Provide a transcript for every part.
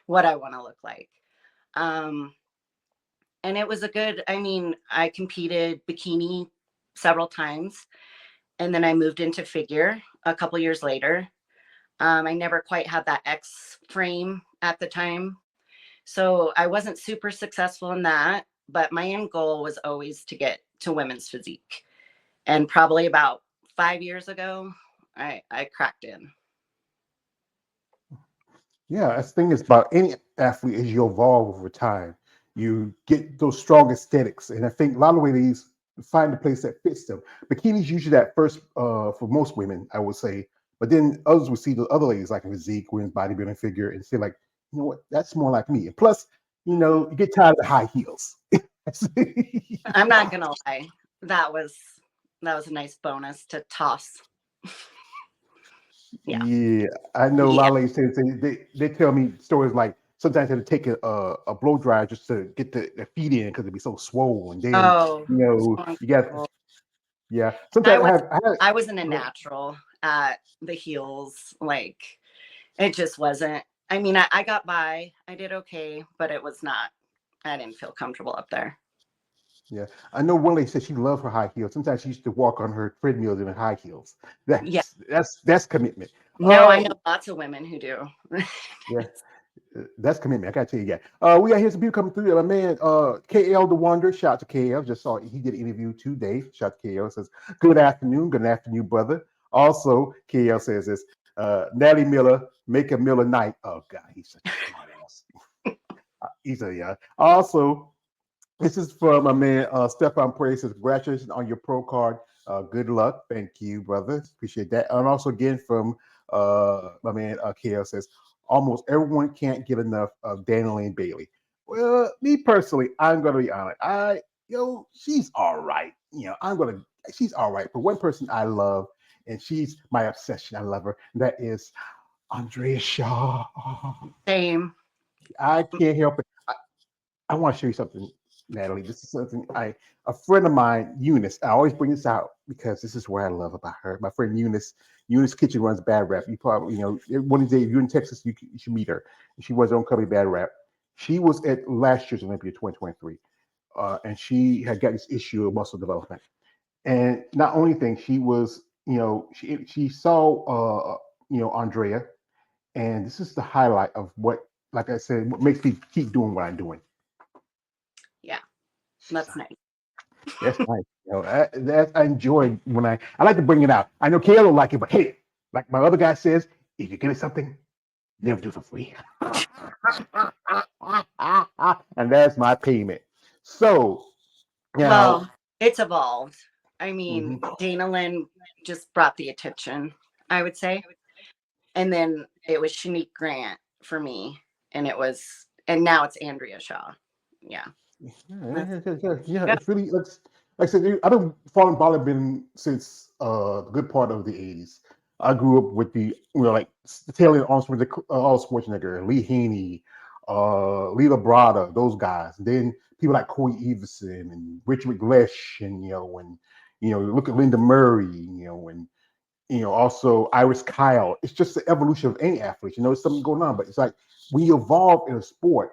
what I want to look like. Um, and it was I competed bikini several times, and then I moved into figure a couple years later. I never quite had that X frame at the time. So I wasn't super successful in that, but my end goal was always to get to women's physique. And probably about 5 years ago, I cracked in. Yeah, the thing is about any athlete as you evolve over time, you get those strong aesthetics, and I think a lot of ladies find the place that fits them. Bikini's usually that first for most women, I would say, but then others would see the other ladies like physique, women's bodybuilding figure, and say like, you know what, that's more like me. And plus, you get tired of the high heels. I'm not gonna lie. That was that was a nice bonus to toss. Yeah. Yeah, I know a lot Yeah. of ladies say they tell me stories like sometimes they had to take a blow dryer just to get the feet in because it'd be so swollen. Then Oh, so you got uncomfortable. yeah. I Sometimes was I had I wasn't a go ahead. natural at the heels. Like it just wasn't. I got by. I did okay, but it was not. I didn't feel comfortable up there. Yeah, I know one lady said she loved her high heels. Sometimes she used to walk on her treadmills in her high heels. Yeah. That's commitment. No, I Uh, know lots of women who do. yeah, that's commitment. I gotta tell you that. We got here some people coming through. My man, KL the Wonder. Shout out to KL. Just saw he did an interview today. Shout out to KL. Says good afternoon, brother. Also, KL says this. Natalie Miller, make a Miller night. Oh God, he's such a smart ass. He's a yeah. Also, this is from my man Stefan Prey. Says congratulations on your pro card. Good luck. Thank you, brother. Appreciate that. And also again from my man KL says almost everyone can't get enough of Daniel Lane Bailey. Well, me personally, I'm gonna be honest. She's all right. She's all right. But one person I love, and she's my obsession. I love her. And that is Andrea Shaw. Same. I can't help it. I want to show you something, Natalie. This is something a friend of mine, Eunice. I always bring this out because this is what I love about her. My friend Eunice. Eunice Kitchen runs Bad Rap. You probably, one of these days, if you're in Texas, you should meet her. She was on company Bad Rap. She was at last year's Olympia 2023, and she had got this issue of muscle development. And not only thing, she was, she saw, Andrea, and this is the highlight of what, like I said, what makes me keep doing what I'm doing. Yeah, that's nice. That's nice. I enjoy when I like to bring it out. I know Kayla will like it, but hey, like my other guy says, if you give it something, never do it for free. And that's my payment. So now, Well, it's evolved. mhm. Dana Lynn just brought the attention, I would say. And then it was Shanique Grant for me. And now it's Andrea Shaw. Yeah. That's Yeah, yeah. it's really like I said, I've been following bodybuilding since the good part of the '80s. I grew up with like the tail end on Arnold Schwarzenegger, Lee Haney, Lee Labrada, those guys. And then people like Corey Everson and Richard McLeish, and look at Linda Murray, and also Iris Kyle. It's just the evolution of any athlete. It's something going on, but it's like when you evolve in a sport,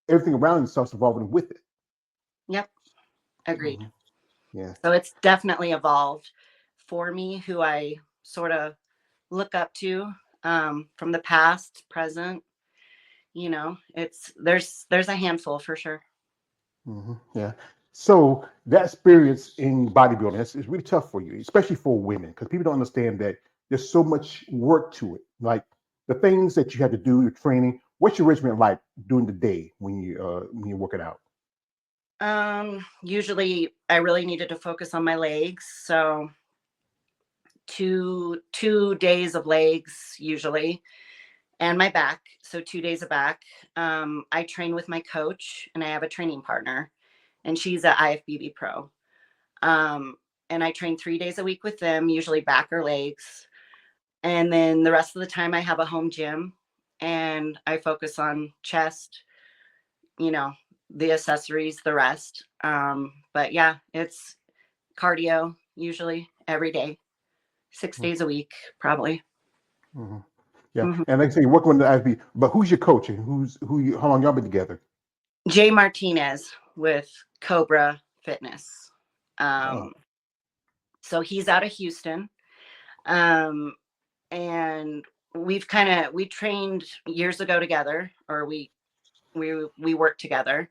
everything around you starts evolving with it. Yep. Agreed. Mhm. Yeah. So it's definitely evolved for me, who I sort of look up to from the past, present. There's a handful for sure. Yeah. So that experience in bodybuilding is really tough for you, especially for women, because people don't understand that there's so much work to it. Like the things that you have to do, your training. What's your regimen like during the day when you're working out? Usually I really needed to focus on my legs. So two days of legs usually, and my back. So 2 days of back. I train with my coach, and I have a training partner, and she's a IFBB pro. Um, and I train 3 days a week with them, usually back or legs. And then the rest of the time I have a home gym, and I focus on chest, you know, the accessories, the rest. But yeah, it's cardio usually every day, 6 days a week, probably. Mhm. Yeah, Mhm. and like I say, you work with the IFBB, but who's your coach and how long y'all been together? Jay Martinez with Cobra Fitness. Oh, Um, so he's out of Houston. Um, and we trained years ago together, or we worked together.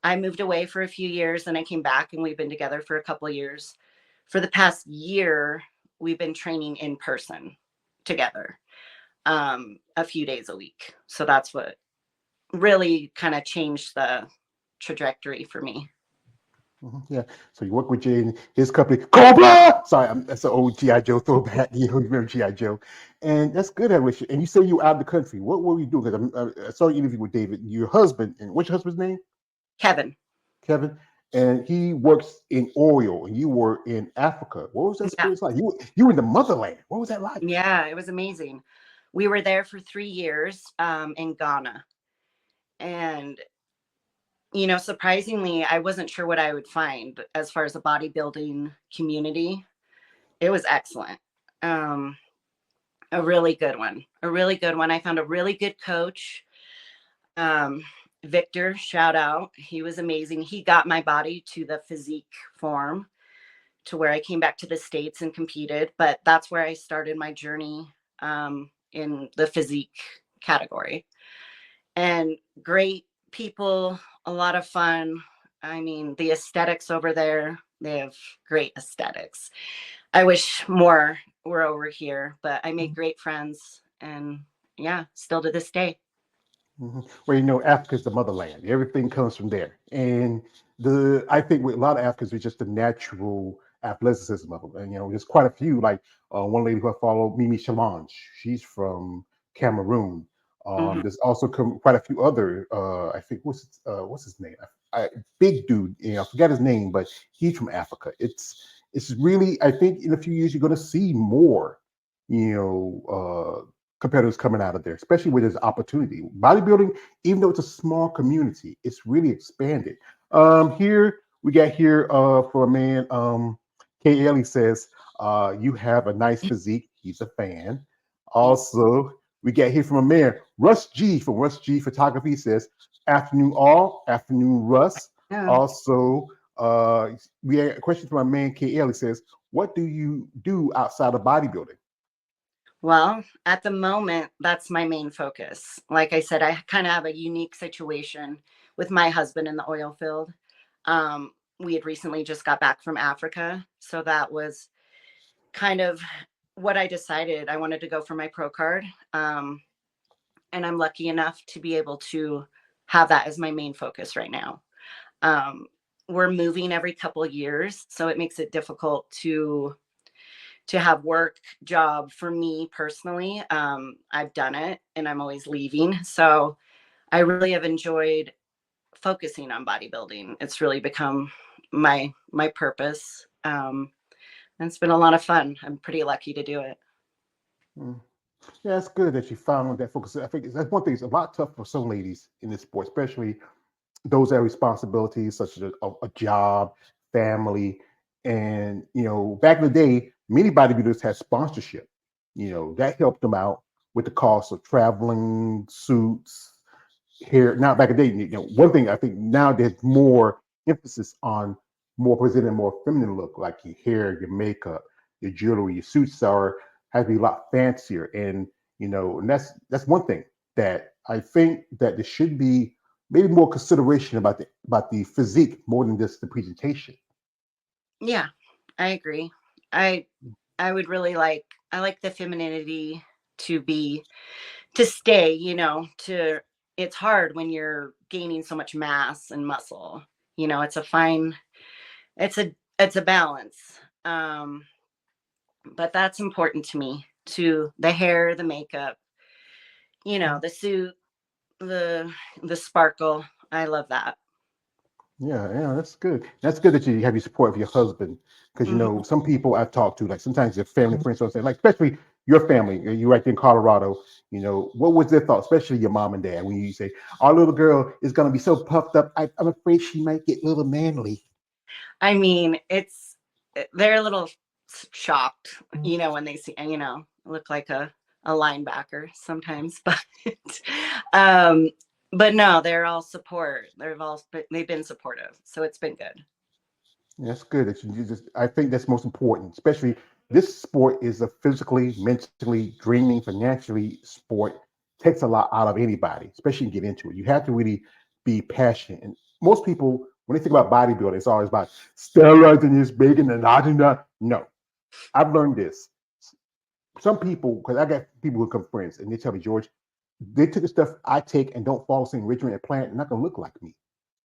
I moved away for a few years, and I came back, and we've been together for a couple of years. For the past year, we've been training in person together, a few days a week. So that's what really kind of changed the trajectory for me. yeah. So you work with Jay and his company, Cobra. Sorry, that's an old GI Joe throwback. You know, you remember GI Joe, and that's good. I wish. And you say you were out of the country. What were you doing? Because I saw you interview with David, your husband, and what's your husband's name? Kevin. Kevin. And he works in oil, and you were in Africa. What was that Yeah. experience like? You were in the motherland. What was that like? Yeah, it was amazing. We were there for 3 years, in Ghana. And, surprisingly, I wasn't sure what I would find as far as a bodybuilding community. It was excellent. Um, a really good one. A really good one. I found a really good coach. Um, Victor, shout out. He was amazing. He got my body to the physique form to where I came back to the States and competed. But that's where I started my journey, in the physique category. And great people, a lot of fun. I mean, the aesthetics over there, they have great aesthetics. I wish more were over here, but I made great friends, and yeah, still to this day. Well, Africa's the motherland. Everything comes from there. And I think with a lot of Africans, it's just the natural athleticism of them. And there's quite a few. Like one lady who I follow, Mimi Challenge. She's from Cameroon. Hmm. There's also quite a few other. I think what's his name? Big dude. I forgot his name, but he's from Africa. It's really. I think in a few years you're going to see more. You competitors coming out of there, especially where there's opportunity. Bodybuilding, even though it's a small community, it's really expanded. Here we got here for a man, K. Ellie says, you have a nice physique. He's a fan. Thank Also, we got here from a man, Russ G from Russ G Photography says, afternoon all, afternoon Russ. you. Also, we had a question from my man, K. Ellie says, what do you do outside of bodybuilding? Well, at the moment, that's my main focus. Like I said, I kind of have a unique situation with my husband in the oil field. We had recently just got back from Africa. So that was kind of what I decided. I wanted to go for my pro card. And I'm lucky enough to be able to have that as my main focus right now. Um, we're moving every couple of years. So it makes it difficult to have work job for me personally. I've done it and I'm always leaving. So I really have enjoyed focusing on bodybuilding. It's really become my purpose. And it's been a lot of fun. I'm pretty lucky to do it. Mm. Yeah, it's good that you found that focus. I think that's one thing. It's a lot tough for some ladies in this sport, especially those that have responsibilities such as a job, family, and back in the day, many bodybuilders had sponsorship. That helped them out with the cost of traveling, suits, hair. Now back in the day, one thing I think now there's more emphasis on more presenting a more feminine look, like your hair, your makeup, your jewelry, your suits has to be a lot fancier, and that's one thing that I think that there should be maybe more consideration about the physique more than just the presentation. Yeah, I agree. I I would really I like the femininity to be to stay, to it's hard when you're gaining so much mass and muscle. It's a fine it's a balance. Um but that's important to me. To the hair, the makeup, the suit, the the sparkle. I love that. Yeah, yeah, that's good. That's good that you have your support of your husband, because Mhm. some people I've talked to, like sometimes their family, friends, don't say, like especially your family, you right there in Colorado. What was their thought, especially your mom and dad, when you say our little girl is gonna be so puffed up, I'm afraid she might get a little manly. I mean, they're a little shocked, when they see, look like a a linebacker sometimes, um, but no, they're all support. They've been supportive, so it's been good. That's good. I think that's most important, especially this sport is a physically, mentally draining, financially sport. Takes a lot out of anybody, especially get into it. You have to really be passionate. And most people, when they think about bodybuilding, it's always about steroids and this bacon and I do not. No, I've learned this. Some people, because I got people who come friends, and they tell me, George, they took the stuff I take and don't follow the same regimen and plan, and not gonna look like me.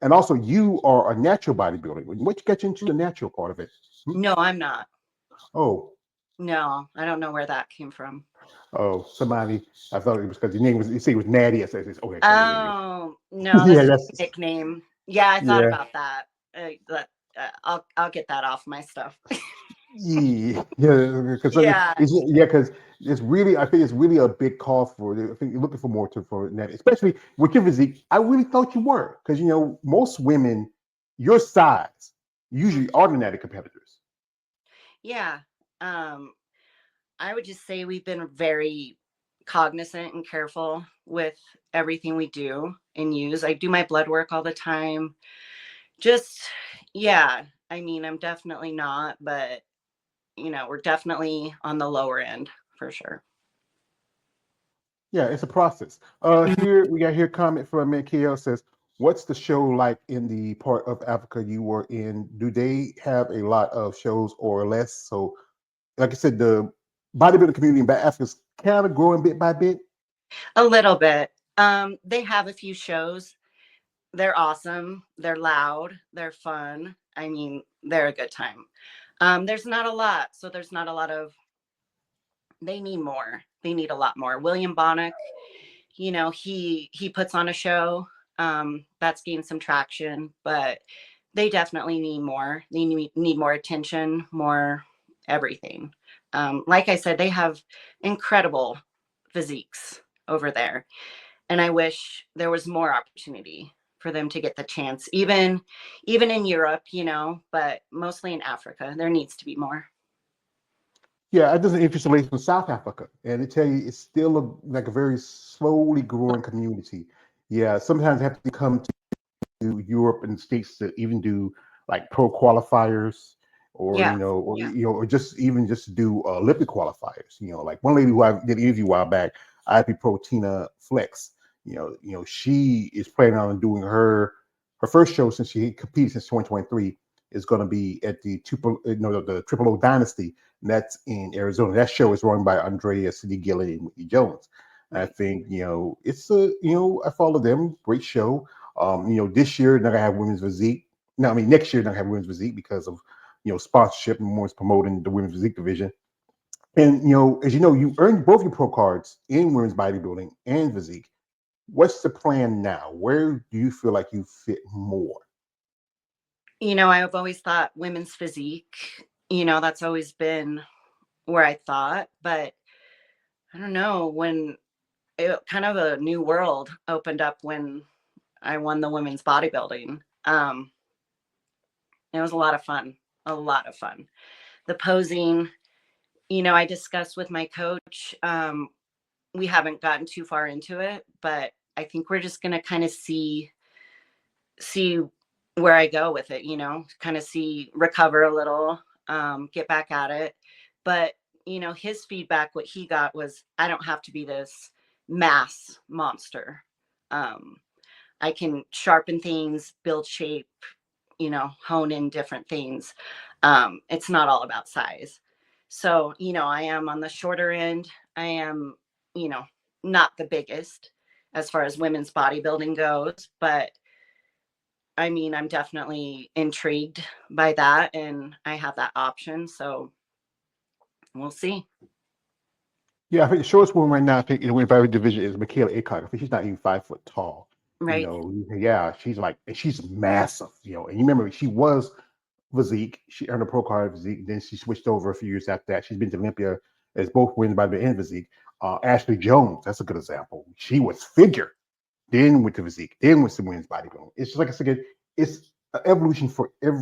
And also, you are a natural bodybuilder. What got you into the natural part of it? No, I'm not. Oh, No, I don't know where that came from. oh, somebody. I thought it was because your name was. You say it was Natty. I said, okay, so there you Oh go. no, Yeah, that's just that's a nickname. Yeah, I thought yeah, about that. I'll get that off my stuff. yeah. Because Yeah, yeah, because it's really. I think it's really a big call for. I think you're looking for more to for Natty, especially with your physique. I really thought you were because most women your size mm, usually are the Natty competitors. yeah. Um, I would just say we've been very cognizant and careful with everything we do and use. I do my blood work all the time. Just, yeah. I mean, I'm definitely not, but we're definitely on the lower end for sure. Yeah, it's a process. Here we got here comment from Mikhail says, "What's the show like in the part of Africa you were in? Do they have a lot of shows or less?" So, like I said, the bodybuilding community in Africa is kind of growing bit by bit. A little bit. They have a few shows. They're awesome. They're loud. They're fun. I mean, they're a good time. There's not a lot, so there's not a lot of. They need more. They need a lot more. William Bonnick, he puts on a show that's gained some traction, but they definitely need more. They need more attention, more everything. Like I said, they have incredible physiques over there, and I wish there was more opportunity for them to get the chance, even in Europe, but mostly in Africa. There needs to be more. Yeah, it doesn't interest relate from South Africa, and they tell you it's still like a very slowly growing community. Yeah, sometimes they have to come to Europe and states to even do like pro qualifiers, or Yeah, yeah, or just do Olympic qualifiers. Like one lady who I did an interview a while back, IP Pro Tina Flex. She is planning on doing her first show since she competed since 2023 is going to be at the Triple O Dynasty, and that's in Arizona. That show is run by Andrea City Gillen and Whitney Jones. And I right. think it's I follow them. Great show. This year they're gonna have women's physique. No, I mean next year they're gonna have women's physique because of sponsorship and more is promoting the women's physique division. And as you know, you earned both your pro cards in women's bodybuilding and physique. What's the plan now? Where do you feel like you fit more? I've always thought women's physique, that's always been where I thought, but I don't know when kind of a new world opened up when I won the women's bodybuilding. It was a lot of fun, a lot of fun. The posing, I discussed with my coach. We haven't gotten too far into it, but I think we're just going to kind of see where I go with it, kind of recover a little, get back at it. But, his feedback, what he got was, I don't have to be this mass monster. Um, I can sharpen things, build shape, hone in different things. It's not all about size. So, I am on the shorter end. I am, you know, not the biggest as far as women's bodybuilding goes, but I mean, I'm definitely intrigued by that and I have that option. So we'll see. Yeah, I think the shortest woman right now, I think in the women's bodybuilding division is Michaela Aycock. I think she's not even 5 foot tall. Right. Yeah, she's massive. And you remember she was physique. She earned a pro card physique. Then she switched over a few years after that. She's been to Olympia as both women's bodybuilding and physique. Ashley Jones, that's a good example. She was figure, then went to physique, then went to women's bodybuilding. It's just like I said, it's an evolution for every